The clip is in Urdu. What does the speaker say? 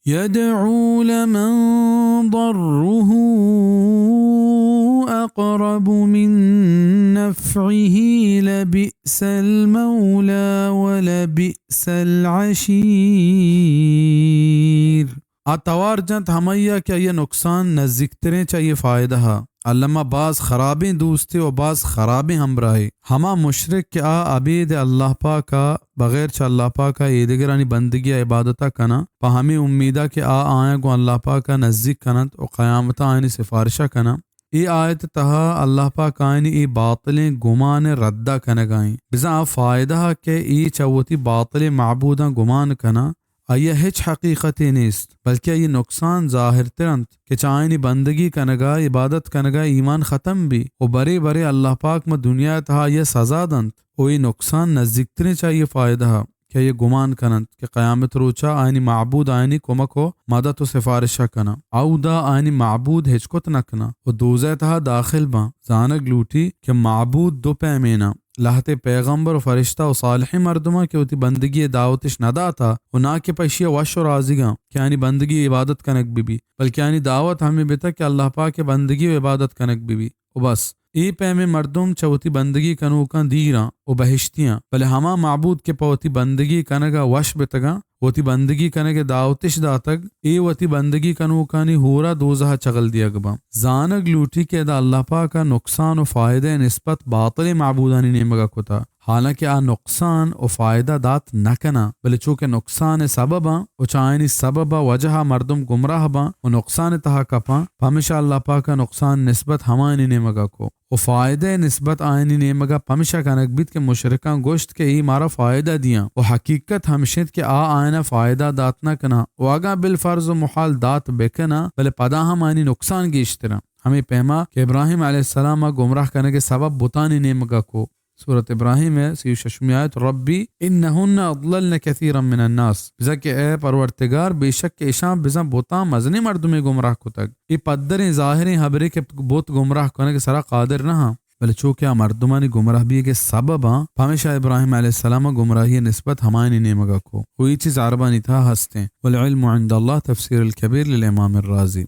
يدعو لمن ضره أقرب من نفعه لبئس المولى ولبئس العشير. آتوار جنت ہمیا کیا یہ نقصان نزدیک تریں چاہیے فائدہ ہا علامہ بعض خرابیں دوستے و بعض خرابیں ہمراہے ہما مشرک کے عبید اللہ پاکا بغیر چا اللہ پاکا یہ دگرانی بندگی عبادتہ کنا پا ہمیں امیدہ کہ آئیں گو اللہ پاکا نزدیک کنت و قیامتہ آئینی سفارشہ کنا ای آیت تہا اللہ پاک آئینی ای باطلیں گمان ردہ کنگائیں بزا فائدہ کہ ای چوتی باطل معبوداں گمان کنا آیا ہچ حقیقت نیست بلکہ یہ نقصان ظاہر ترنت کہ چاہینی بندگی کنگا عبادت کنگا ایمان ختم بھی و برے برے اللہ پاک میں دنیا تہا یہ سزا دنت و یہ نقصان نزدیکتنے چاہیے فائدہ کہ یہ گمان کنند کہ قیامت روچا آئینی معبود آئینی کمک و مدد و سفارشہ کنا او دا آئینی معبود ہچکت نکنا و دوزہ تہا داخل با زانگ لوٹی کہ معبود دو پیمینا لہتے پیغمبر و فرشتہ و صالح مردمہ کہ ہوتی بندگی دعوتش ندا تھا و نہ کہ پیشی وش و رازگاں کہ یعنی بندگی عبادت کنک بھی بلکہ یعنی دعوت ہمیں بیتا کہ اللہ پاک کے بندگی و عبادت کنک بھی و بس ای پیمے مردم چوتی بندگی کنوکاں دیراں و بہشتیاں بلے ہما معبود کے پوتی بندگی کنگا وش بیتگاں وتی بندگی کنگے دعوتش داتگ ای وتی بندگی کنوکانی ہورا دوزہ چغل دیا گبا زانگ لوٹی کے دا اللہ پاکا نقصان و فائدہ نسبت باطل معبودانی نیمگا کتا حالانکہ آ نقصان و فائدہ دات نکنا بلے چونکہ نقصان سببا و چائنی سببا وجہ مردم گمراہ با و نقصان تہا کپا پہمشہ اللہ پاکا نقصان نسبت ہمانی نیمگا کو و فائدہ نسبت آئینی نیمگا پہمشہ کنک بیت کے مشرکان گوشت کے ای مارا فائدہ دیاں و حقیقت ہمشت کے آئینہ فائدہ دات نہ کنا و آگا بالفرض و محال دات بکنا بلے پدا ہم آئینی نقصان گیشترا ہمیں پہما کہ ابراہیم علیہ السلام گمراہ کرنے کے سبب بتانی نیمگا کو سورة ابراہیم ہے 36 آیت ربی انہن اضللن کثیرا من الناس بزا کہ اے پروردگار بے شک کے اشام بزا بوتا مزنی مردمی گمراہ کو تک یہ پدریں ظاہریں حبریں کے بوت گمراہ کرنے کے سرا قادر نہ ہاں بلے چونکہ مردمانی گمراہ بھی کے سبب ہمیشہ ابراہیم علیہ السلام گمراہی نسبت ہمانی نیمگا کو کوئی چیز عربانی تھا ہستے والعلم عند اللہ تفسیر الکبیر للامام الرازی